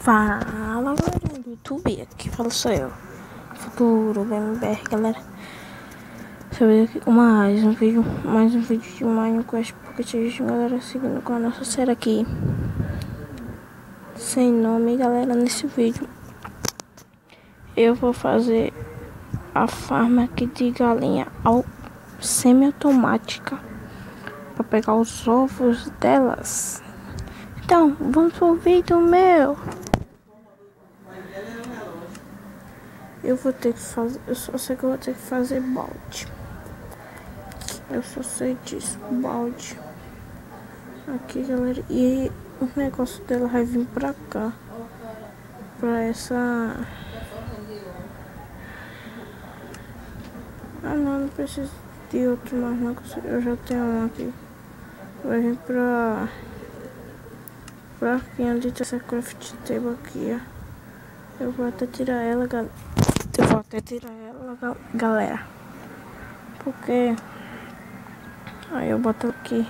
Fala galerinha do YouTube, aqui fala sou eu, Futuro BMBR, galera. Deixa eu ver aqui mais um vídeo de Minecraft Pocket, galera, seguindo com a nossa série aqui sem nome, galera. Nesse vídeo eu vou fazer a farm aqui de galinha semi-automática para pegar os ovos delas. Então, vamos pro vídeo meu. Eu vou ter que fazer, eu só sei que eu vou ter que fazer balde. Eu só sei disso, balde. Aqui, galera, e o negócio dela vai vir pra cá. Pra essa... Ah não preciso de outro mais não, eu já tenho um aqui. Vai vir pra aqui onde tá essa craft table aqui, ó. Eu vou até tirar ela, galera. Porque... Aí eu boto aqui.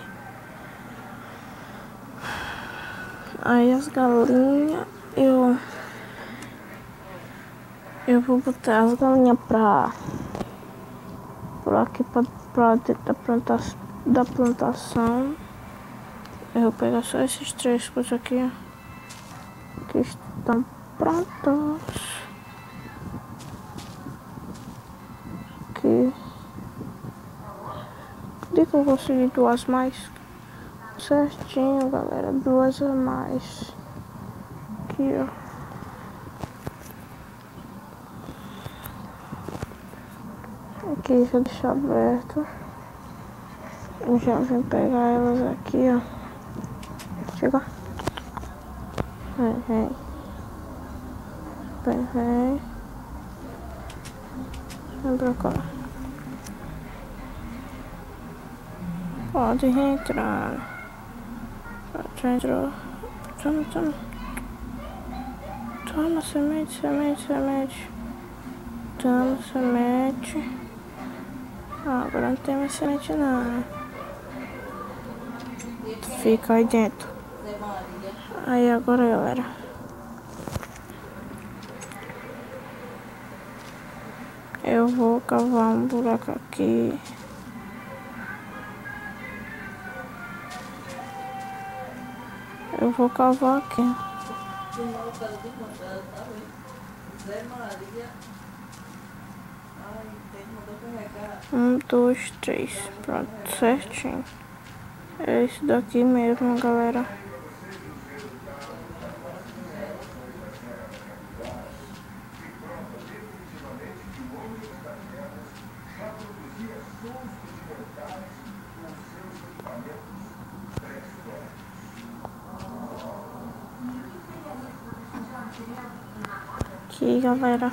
Aí as galinhas... Eu vou botar as galinhas aqui pra dentro da plantação. Eu vou pegar só esses três coisas aqui, ó, que estão prontos. Aqui. Cadê que eu consegui duas mais? Certinho, galera, duas a mais. Aqui, ó. Aqui já deixar aberto. Eu já vim pegar elas aqui, ó. Chega. Vem. Vem pra cá. Pode entrar. Já entrou. Toma semente. Toma semente. Agora não tem mais semente não. Fica aí dentro. Aí agora, galera, eu vou cavar um buraco aqui. Eu vou cavar aqui. Um, dois, três. Pronto, certinho. É isso daqui mesmo, galera. Aqui, galera,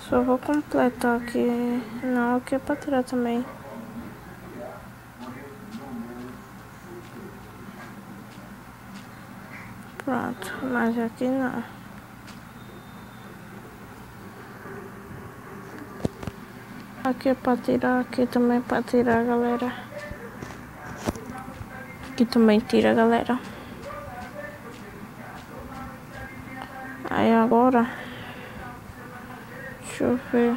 só vou completar aqui. Não, aqui é pra tirar também. Pronto, mas aqui não. Aqui é pra tirar, aqui também é pra tirar, galera. Aqui também tira, galera. Aí agora, deixa eu ver.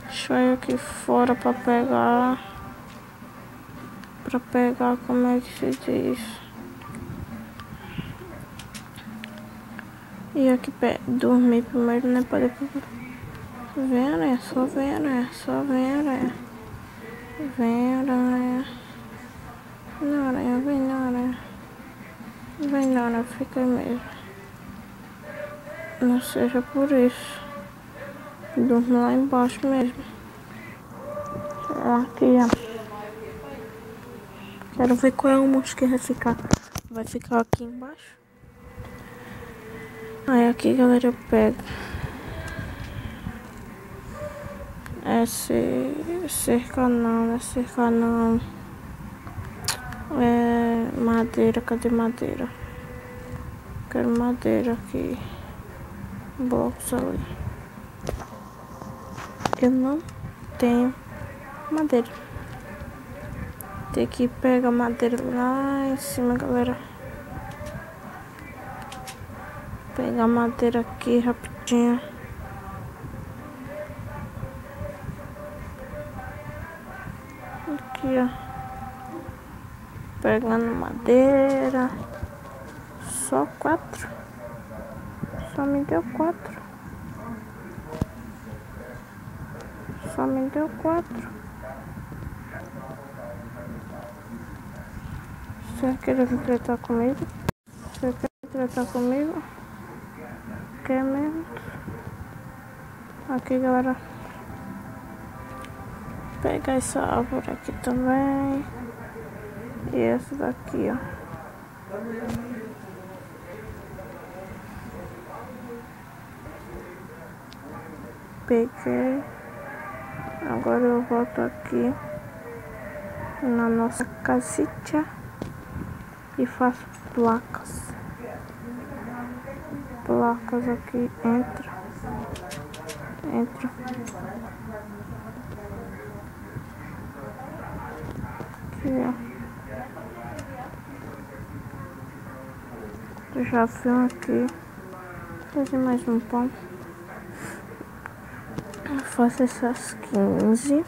Deixa eu ir aqui fora pra pegar. Como é que se diz? E aqui dormir primeiro, né? Pra depois... Vem, aranha, só vem, aranha. Vem, aranha. Não, aranha, vem não, aranha. Vem não, aranha, fica aí mesmo. Não seja por isso. Durmo lá embaixo mesmo. Aqui, ó. Quero ver qual é o monstro que vai ficar. Vai ficar aqui embaixo. Aí aqui, galera, eu pego cerca não. É madeira, cadê madeira? Quero madeira aqui. Blocos ali. Eu não tenho madeira. Tem que pegar madeira lá em cima, galera. Pegar madeira aqui rapidinho. Aqui, ó. Pegando madeira. Só 4. Só me deu 4. Só me deu 4. Você quer vir tratar comigo? Você quer tratar comigo? Quer mesmo? Aqui, galera. Pegar essa árvore aqui também. E essa daqui, ó. Peguei. Agora eu volto aqui na nossa casita e faço placas. Placas aqui, entra. Aqui, ó. Já vim aqui fazer mais um pão. Faço essas 15.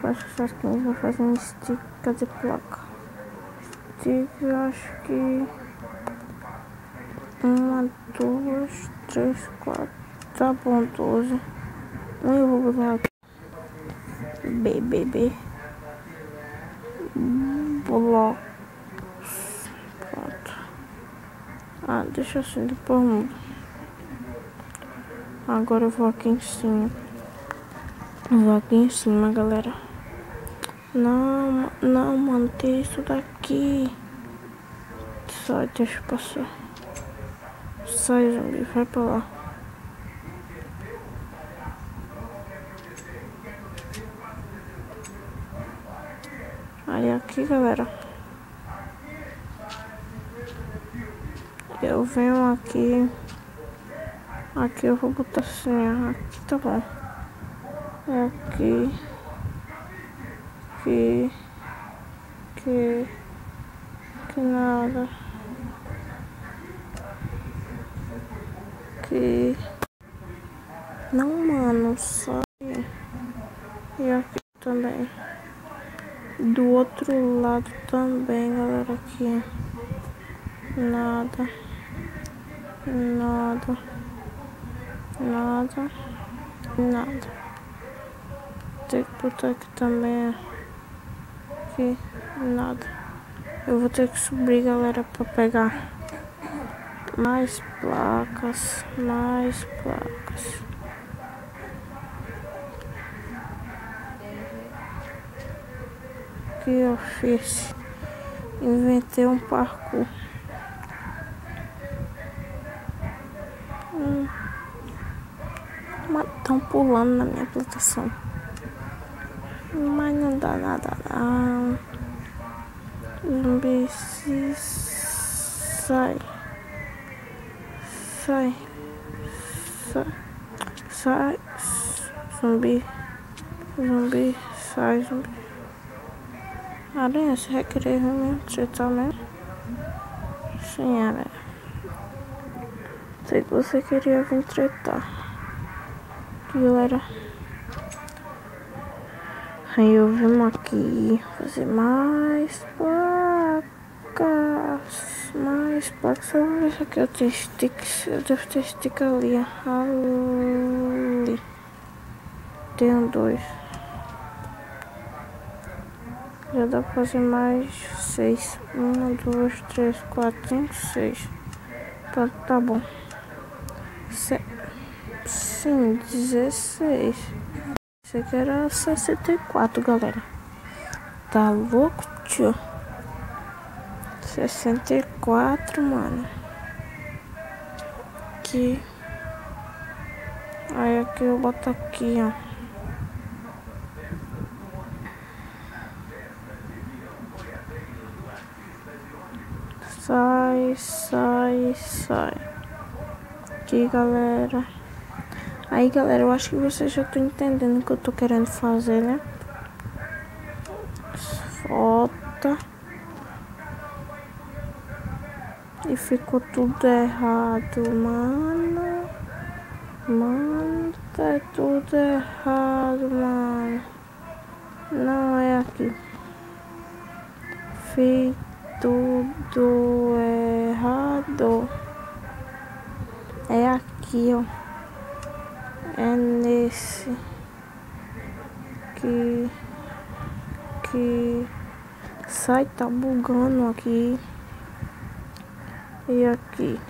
Vou fazer um stick de placa. Stick, eu acho que 1, 2, 3, 4. Tá bom, 12. Eu vou botar aqui. BBB. Blocos. Pronto. Deixa assim, depois mudo. Agora eu vou aqui em cima. Galera. Não, manter isso daqui. Sai, deixa eu passar. Sai, zumbi, vai pra lá. Aí aqui, galera. Eu venho aqui. Aqui eu vou botar assim, ó. Aqui tá bom. É aqui. Que nada. Que. Não, mano, sai. E aqui também. Do outro lado também, galera, aqui. Nada. Tem que botar aqui também. Aqui, nada. Eu vou ter que subir, galera, pra pegar mais placas. Aqui eu fiz. Inventei um parkour. Estão pulando na minha plantação. Mas não dá nada não. Zumbi, sai. Zumbi, sai, zumbi. Aranha, você vai querer mesmo tretar mesmo? Sim, aranha. Sei que você queria vir tretar. Galera, aí eu vim aqui fazer mais placas. Eu vou ver se aqui eu tenho sticks. Eu devo ter stick ali. Tenho 2. Já dá pra fazer mais 6. 1, 2, 3, 4, 5, 6. Pronto, tá bom. Sim, 16. Esse aqui era 64, galera. Tá louco, tio? 64, mano. Aqui. Aí aqui eu boto aqui, ó. Sai. Aqui, galera. Aí, galera, eu acho que vocês já estão entendendo o que eu tô querendo fazer, né? volta. E ficou tudo errado, mano. Mano, tá tudo errado, mano. Não é aqui. Fiz tudo errado. É aqui, ó. É nesse que sai, tá bugando aqui. E aqui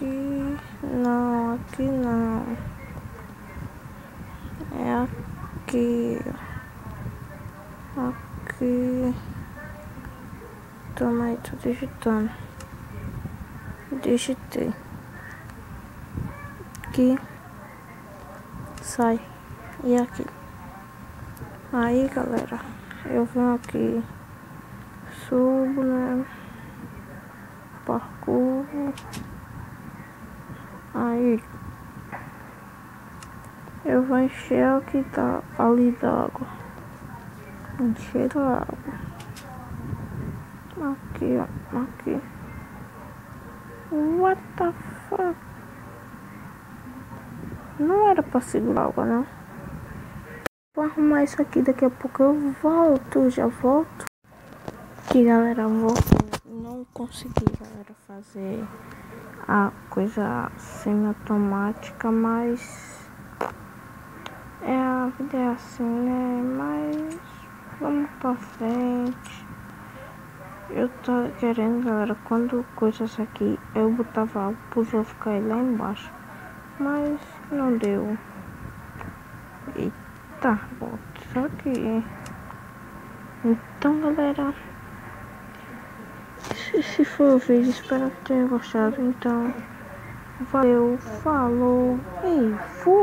aqui não, aqui não, é aqui, toma aí, tô digitando, digitei, aqui, sai, e aqui, aí galera, eu venho aqui, subo, né, parkour, aí eu vou encher o que tá ali d'água, encher a água, aqui ó, aqui, what the fuck, não era pra segurar água não, vou arrumar isso aqui, daqui a pouco eu volto, já volto. Aqui galera, não consegui galera fazer a coisa semiautomática, mas a vida é assim, né? Mas vamos pra frente. Eu tô querendo galera, quando coisas aqui eu botava algo pros outros cair lá embaixo, mas não deu. Eita, volta isso aqui. Então galera, se for o vídeo, espero que tenha gostado. Então, valeu, falou e fui.